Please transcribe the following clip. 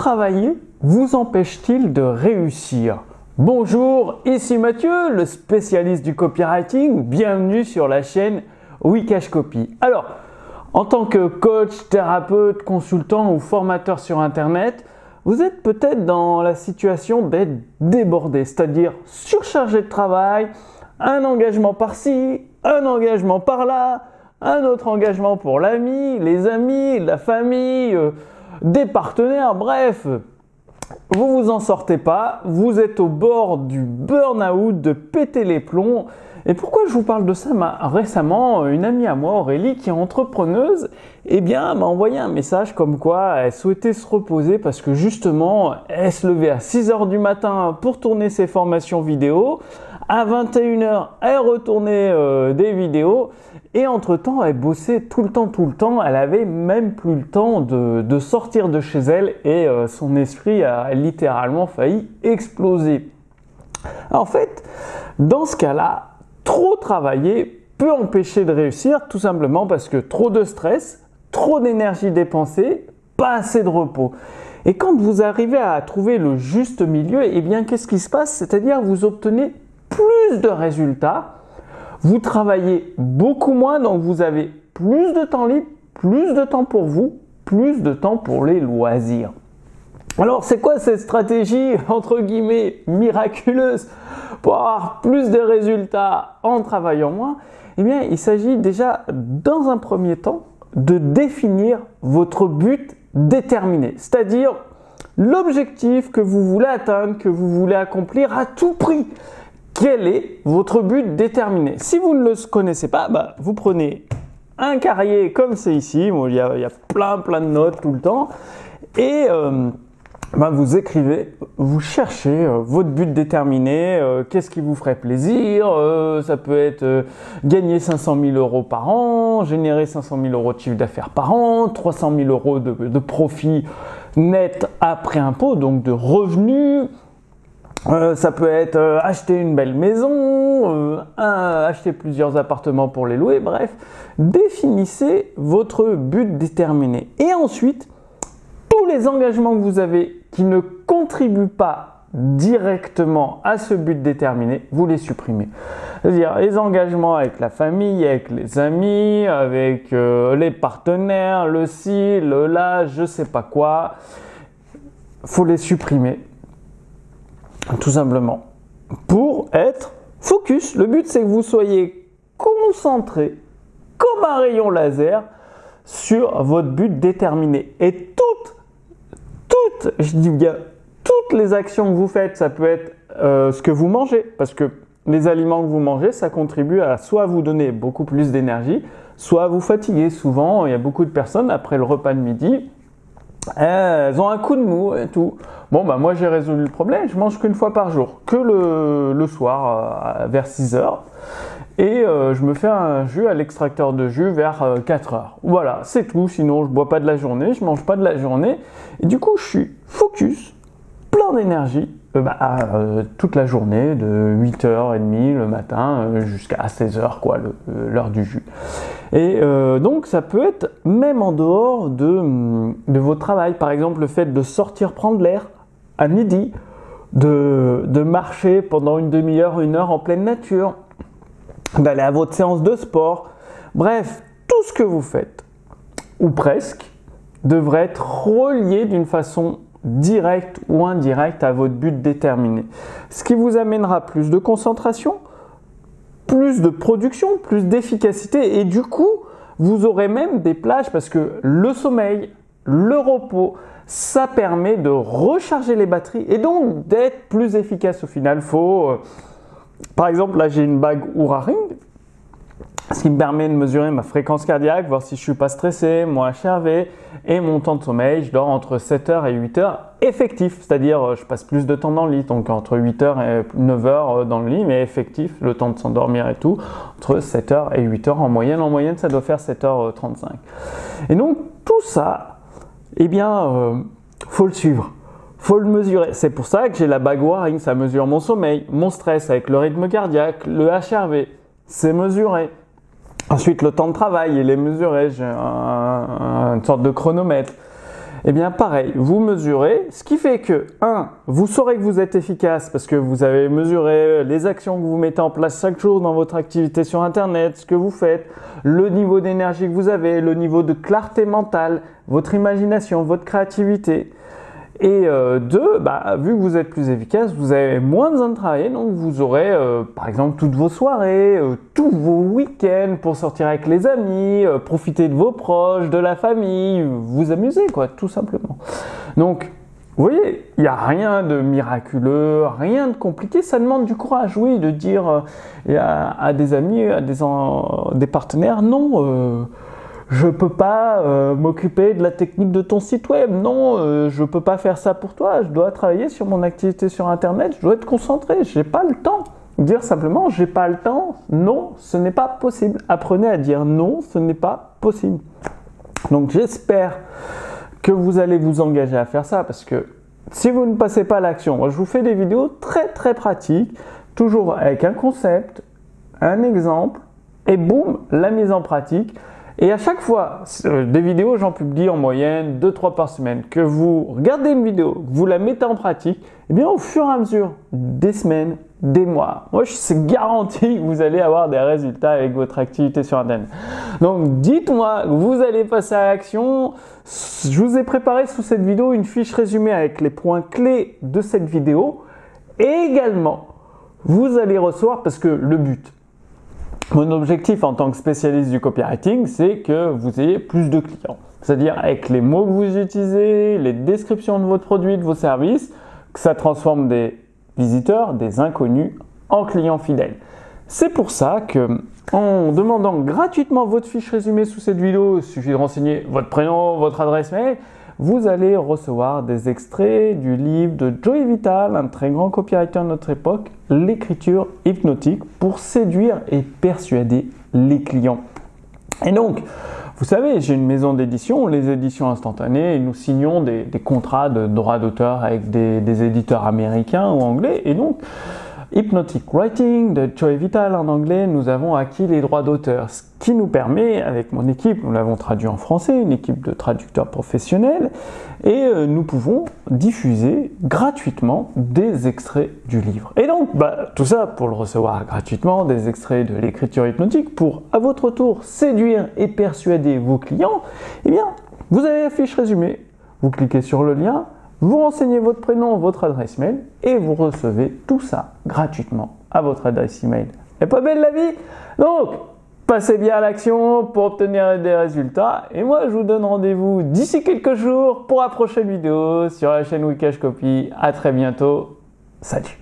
travailler vous empêche-t-il de réussir? Bonjour, ici Mathieu, le spécialiste du copywriting. Bienvenue sur la chaîne Wikash Copy. Alors, en tant que coach, thérapeute, consultant ou formateur sur Internet, vous êtes peut-être dans la situation d'être débordé, c'est-à-dire surchargé de travail, un engagement par-ci, un engagement par-là, un autre engagement pour l'ami, les amis, la famille, des partenaires, bref. Vous vous en sortez pas, vous êtes au bord du burn-out, de péter les plombs. Et pourquoi je vous parle de ça? Récemment, une amie à moi, Aurélie, qui est entrepreneuse, m'a envoyé un message comme quoi elle souhaitait se reposer parce que justement, elle se levait à 6 h du matin pour tourner ses formations vidéo. À 21 h, elle retournait des vidéos. Et entre-temps, elle bossait tout le temps. Elle avait même plus le temps de sortir de chez elle et son esprit a littéralement failli exploser. En fait, dans ce cas-là, trop travailler peut empêcher de réussir tout simplement parce que trop de stress, trop d'énergie dépensée, pas assez de repos. Et quand vous arrivez à trouver le juste milieu, qu'est-ce qui se passe? C'est-à-dire vous obtenez plus de résultats. Vous travaillez beaucoup moins, donc vous avez plus de temps libre, plus de temps pour vous, plus de temps pour les loisirs. Alors, c'est quoi cette stratégie, entre guillemets, miraculeuse pour avoir plus de résultats en travaillant moins? Il s'agit déjà, dans un premier temps, de définir votre but déterminé, c'est-à-dire l'objectif que vous voulez atteindre, que vous voulez accomplir à tout prix. Quel est votre but déterminé? Si vous ne le connaissez pas, vous prenez un cahier comme c'est ici. Bon, il y a plein de notes tout le temps. Et vous écrivez, vous cherchez votre but déterminé. Qu'est-ce qui vous ferait plaisir? Ça peut être gagner 500 000 € par an, générer 500 000 € de chiffre d'affaires par an, 300 000 € de profit net après impôt, donc de revenus. Ça peut être acheter une belle maison, acheter plusieurs appartements pour les louer, bref. Définissez votre but déterminé. Et ensuite, tous les engagements que vous avez qui ne contribuent pas directement à ce but déterminé, vous les supprimez. C'est-à-dire les engagements avec la famille, avec les amis, avec les partenaires, le ci, le là, je sais pas quoi. Faut les supprimer. Tout simplement. Pour être focus. Le but, c'est que vous soyez concentré comme un rayon laser sur votre but déterminé. Et toutes les actions que vous faites, ça peut être ce que vous mangez, parce que les aliments que vous mangez, ça contribue à soit vous donner beaucoup plus d'énergie, soit à vous fatiguer. Souvent, il y a beaucoup de personnes, après le repas de midi, elles ont un coup de mou et tout. Bon, moi j'ai résolu le problème, je mange qu'une fois par jour, que le soir vers 6 h. Et je me fais un jus à l'extracteur de jus vers 4 h. Voilà, c'est tout, sinon je bois pas de la journée, je mange pas de la journée. Et du coup, je suis focus, plein d'énergie, toute la journée, de 8h30 le matin jusqu'à 16 h, l'heure du jus. Et donc, ça peut être même en dehors de votre travail. Par exemple, le fait de sortir prendre l'air à midi, de marcher pendant une demi-heure, 1 heure en pleine nature, d'aller à votre séance de sport. Bref, tout ce que vous faites, ou presque, devrait être relié d'une façon directe ou indirecte à votre but déterminé. Ce qui vous amènera plus de concentration, plus de production, plus d'efficacité et du coup, vous aurez même des plages parce que le sommeil, le repos, ça permet de recharger les batteries et donc d'être plus efficace au final. Par exemple, là j'ai une bague Oura Ring, ce qui me permet de mesurer ma fréquence cardiaque, voir si je suis pas stressé, mon HRV et mon temps de sommeil. Je dors entre 7 h et 8 h effectif, c'est-à-dire je passe plus de temps dans le lit, donc entre 8 h et 9 h dans le lit, mais effectif, le temps de s'endormir et tout, entre 7 h et 8 h en moyenne. En moyenne, ça doit faire 7h35. Et donc tout ça, faut le suivre. Faut le mesurer. C'est pour ça que j'ai la bague Oura Ring, ça mesure mon sommeil, mon stress avec le rythme cardiaque, le HRV, c'est mesuré. Ensuite, le temps de travail, il est mesuré, j'ai une sorte de chronomètre. Eh bien pareil, vous mesurez, ce qui fait que 1. Vous saurez que vous êtes efficace parce que vous avez mesuré les actions que vous mettez en place chaque jour dans votre activité sur Internet, ce que vous faites, le niveau d'énergie que vous avez, le niveau de clarté mentale, votre imagination, votre créativité. Et 2, vu que vous êtes plus efficace, vous avez moins besoin de travailler, donc vous aurez par exemple toutes vos soirées, tous vos week-ends pour sortir avec les amis, profiter de vos proches, de la famille, vous amuser quoi, tout simplement. Donc, vous voyez, il n'y a rien de miraculeux, rien de compliqué, ça demande du courage, oui, de dire à des amis, à des partenaires, non, je peux pas m'occuper de la technique de ton site web. Non, je peux pas faire ça pour toi. Je dois travailler sur mon activité sur Internet. Je dois être concentré. J'ai pas le temps. Dire simplement, j'ai pas le temps. Non, ce n'est pas possible. Apprenez à dire non, ce n'est pas possible. Donc j'espère que vous allez vous engager à faire ça parce que si vous ne passez pas à l'action, moi je vous fais des vidéos très très pratiques, toujours avec un concept, un exemple et boum, la mise en pratique. Et à chaque fois, des vidéos, j'en publie en moyenne 2-3 par semaine. Que vous regardez une vidéo, que vous la mettez en pratique, eh bien au fur et à mesure des semaines, des mois, moi c'est garanti que vous allez avoir des résultats avec votre activité sur Internet. Donc dites-moi que vous allez passer à l'action. Je vous ai préparé sous cette vidéo une fiche résumée avec les points clés de cette vidéo. Et également, vous allez recevoir, parce que le but, mon objectif en tant que spécialiste du copywriting, c'est que vous ayez plus de clients. C'est-à-dire avec les mots que vous utilisez, les descriptions de votre produit, de vos services, que ça transforme des visiteurs, des inconnus, en clients fidèles. C'est pour ça que, en demandant gratuitement votre fiche résumée sous cette vidéo, il suffit de renseigner votre prénom, votre adresse mail, vous allez recevoir des extraits du livre de Joey Vital, un très grand copywriter de notre époque, l'écriture hypnotique pour séduire et persuader les clients. Et donc, vous savez, j'ai une maison d'édition, les éditions instantanées, et nous signons des contrats de droits d'auteur avec des éditeurs américains ou anglais. Et donc, Hypnotic Writing de Joey Vital en anglais, nous avons acquis les droits d'auteur, ce qui nous permet, avec mon équipe, nous l'avons traduit en français, une équipe de traducteurs professionnels, et nous pouvons diffuser gratuitement des extraits du livre. Et donc, tout ça pour le recevoir gratuitement, des extraits de l'écriture hypnotique, pour à votre tour séduire et persuader vos clients, eh bien, vous avez la fiche résumée, vous cliquez sur le lien, vous renseignez votre prénom, votre adresse mail et vous recevez tout ça gratuitement à votre adresse email. Elle est pas belle la vie? Donc, passez bien à l'action pour obtenir des résultats. Et moi, je vous donne rendez-vous d'ici quelques jours pour la prochaine vidéo sur la chaîne Wikash Copy. À très bientôt. Salut!